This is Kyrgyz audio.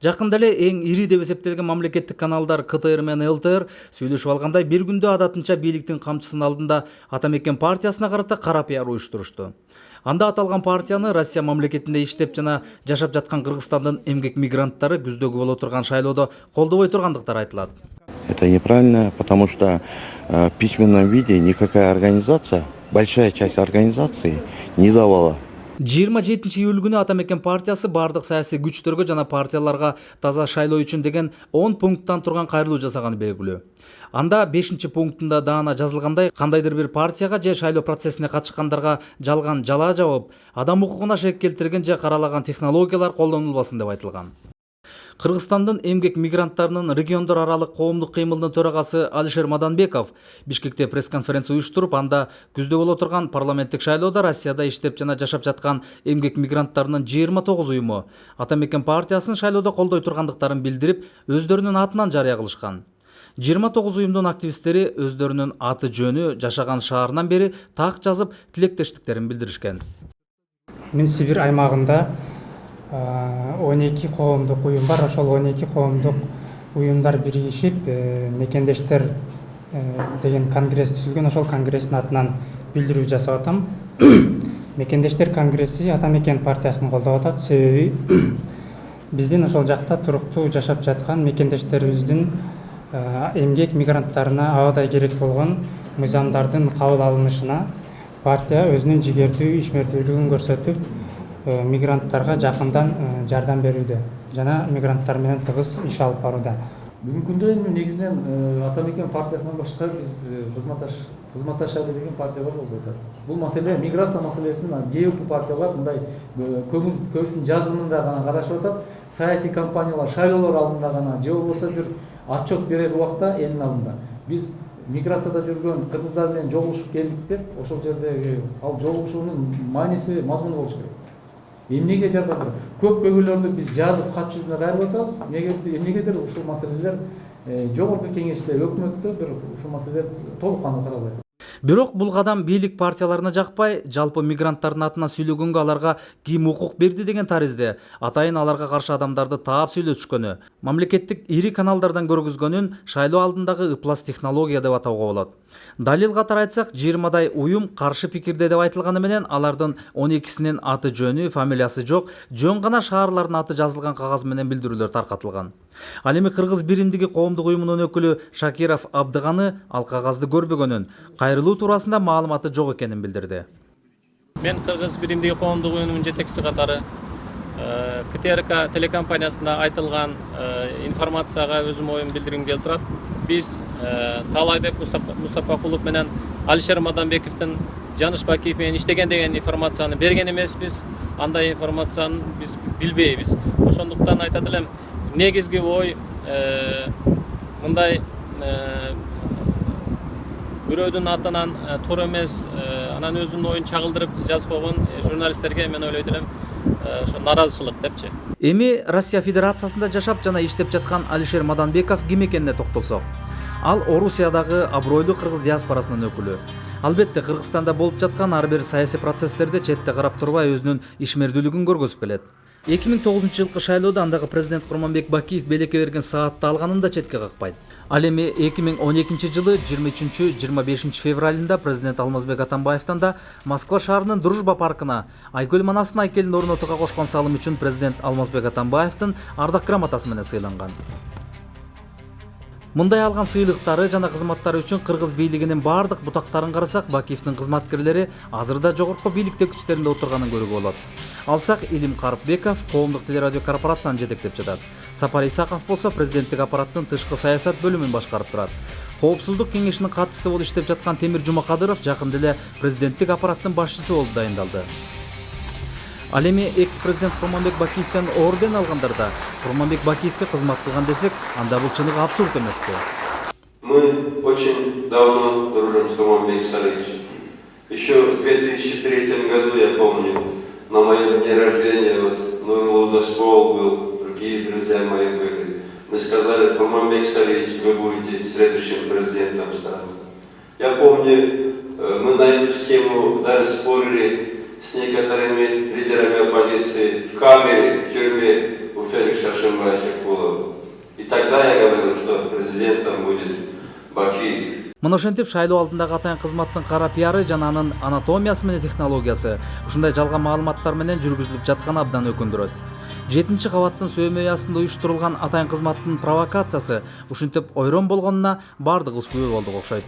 Жакында эле эң ири деп эсептелген мамлекеттик каналдар КТР менен ЛТР сүйлөшүп алгандай бир күндө адатынча бийликтин камчысынын алдында Атамекен партиясына карата кара пиар уюштурушту. Анда аталган партияны Россия мамлекетинде иштеп жана жашап жаткан Кыргызстандын эмгек мигранттары күздөгү боло турган шайлоодо колдобой тургандыктары айтылат. Это неправильно, потому что в письменном виде никакая организация, большая часть организации не давала. 27 июль күнү Атамекен партиясы бардык саясий күчтөргө жана партияларга таза шайлоо үчүн деген 10 пункттан турган кайрылуу жасаганы белгилүү. Анда 5 пунктунда даана жазылгандай, кандайдыр бир партияга же шайлоо процессине катышкандарга жалган жалаа жабып, адам укугуна шек келтирген же каралаган технологиялар колдонулбасын деп айтылган. Кыргызстандын эмгек мигранттарынын региондор аралык коомдук кыймылынын төрагасы Алишер Маданбеков Бишкекте пресс-конференция уюштуруп, анда күздө боло турган парламенттик шайлоодо Россияда иштеп жана жашап жаткан эмгек мигранттарынын 29 уюму Атамекен партиясын шайлоодо колдой тургандыктарын билдирип, өздөрүнүн атынан жарыя кылышкан. 29 уюмдун активисттери өздөрүнүн аты жөнү, жашаган шаарынан бери так жазып, тилектештиктерин билдиришкен. Мен Сибирь аймагында 12 коомдук уюм бар. Ошол 12 коомдук уюмдар биригишип мекендештер деген конгресс түзүлгөн. Ошол конгресстин атынан билдирүү жасап атам. Мекендештер конгресси Атамекен партиясын колдоп атат. Себеби биздин ошол жакта туруктуу жашап жаткан мекендештерибиздин эмгек мигранттарына абадай керек болгон мыйзамдардын кабыл алынышына партия өзүнүн жигердүү ишмердүүлүгүн көрсөтүп, мигранттарга жакындан жардам берүүдө жана мигранттар менен тыгыз иш алып барууда. Бүгүнкү күндө негизинен Атамекен партиясынан башка биз кызматташа деген партиялар болуп атат. Бул маселе миграция маселесин кээ бир партиялар мындай көбүнүн жазылымында гана карашып атат. Саясий компаниялар шайлоолор алдында гана же болбосо бир отчет берер убакта элдин алдында биз миграцияда жүргөн кыргыздар менен жолугушуп келдик деп ошол жерде ал жолугушуунун мааниси, мазмуну болуш керек. Эмнеге жардам берет? Көп көйгөйлөрдү биз жазып кат жүзүнө кайрып атабыз. Эмнегедир ушул маселелер жогорку кеңеште, өкмөттө бир ушул маселелер толук кандуу каралбайт. Бирок бул кадам бийлик партияларына жакпай, жалпы мигранттардын атынан сүйлөгөнгө аларга ким укук берди деген таризде атайын аларга каршы адамдарды таап сүйлөтүшкөнү, мамлекеттик ири каналдардан көргөзгөнүн шайлоо алдындагы ыплас технология деп атауга болот. Далил катары айтсак, 20дай уюм каршы пикирде деп айтылганы менен алардын 12синин аты жөнү, фамилиясы жок, жөн гана шаарлардын аты жазылган кагаз менен билдирүүлөр таркатылган. Ал эми Кыргыз биримдиги коомдук уюмунун өкүлү Шакиров Абдыганы ал кагазды көрбөгөнүн, кайрылуу туурасында маалыматы жок экенин билдирди. Мен Кыргыз биримдиги коомдук уюмунун жетекчиси катары КТРК телекомпаниясында айтылган информацияга өзүм оюм билдиргим келип турат. Биз Талайбек Мусапакулов менен Алишер Маданбековдун Жаныш Бакиев менен иштеген деген информацияны берген эмеспиз. Андай информацияны биз билбейбиз. Ошондуктан айтат элем, негизги ой мындай бирөөдүн атынан туура эмес, анан өзүнүн оюн чагылдырып жазып койгон журналисттерге мен ойлойт элем, ошо наразычылык депчи. Эми Россия Федерациясында жашап жана иштеп жаткан Алишер Маданбеков ким экенине токтолсок, ал Орусиядагы абройлуу кыргыз диаспорасынын өкүлү. Албетте Кыргызстанда болуп жаткан ар бир саясий процесстерди четте карап турбай өзүнүн ишмердүүлүгүн көргөзүп келет. 2009 жылкы шайлоодо андагы президент Курманбек Бакиев белекке берген саатты алганын да четке какпайт. Ал эми 2012 жылы 23-25 февралында президент Алмазбек Атамбаевден да Москва шаарынын Дружба паркына Айкөл Манасын айкелин орнотууга кошкон салым үчүн президент Алмазбек Атамбаевдин ардак грамотасы менен сыйланган. Мындай алган сыйлыктары жана кызматтары үчүн Кыргыз бийлигинин бардык бутактарын карасак, Бакиевдин кызматкерлери азырда жогорку бийлик тепкичтеринде отурганын көрүүгө болот. Алсак, Илим Карпбеков коомдук телерадио корпорацияны жетектеп жатат. Сапар Исаков болсо президенттик аппараттын тышкы саясат бөлүмүн башкарып турат. Коопсуздук кеңешинин катчысы болуп иштеп жаткан Темир Жумакадыров жакында эле президенттик аппараттын башчысы болуп дайындалды. Ал эми экс-президент Курманбек Бакиевден орден алгандарда Курманбек Бакиевке кызмат кылган десек, анда бул чыныгы абсурд эмеспи? Мы очень давно дружим с Курманбеком Сарычем. Еще в 2003 году, я помню, на моем дне рождения Нурулуда Скол был, другие друзья мои были. Мы сказали: Курманбек Сарыч, вы будете следующим президентом страны. Я помню, мы на эту схему даже спорили с некоторыми лидерами оппозиции в камере, в тюрьме. у Феликса Шимбаевича Кулова. И тогда я говорил, что президентом будет Бакиев. Мына ошентип шайлоо алдындагы атайын кызматтын кара пиары жана анын анатомиясы менен технологиясы ушундай жалган маалыматтар менен жүргүзүлүп жатканы абдан өкүндүрөт. 7-чи кабаттын сөөмөй астында уюштурулган атайын кызматтын провокациясы ушинтип ойрон болгонуна бардыгыбыз күбө болдук окшойт.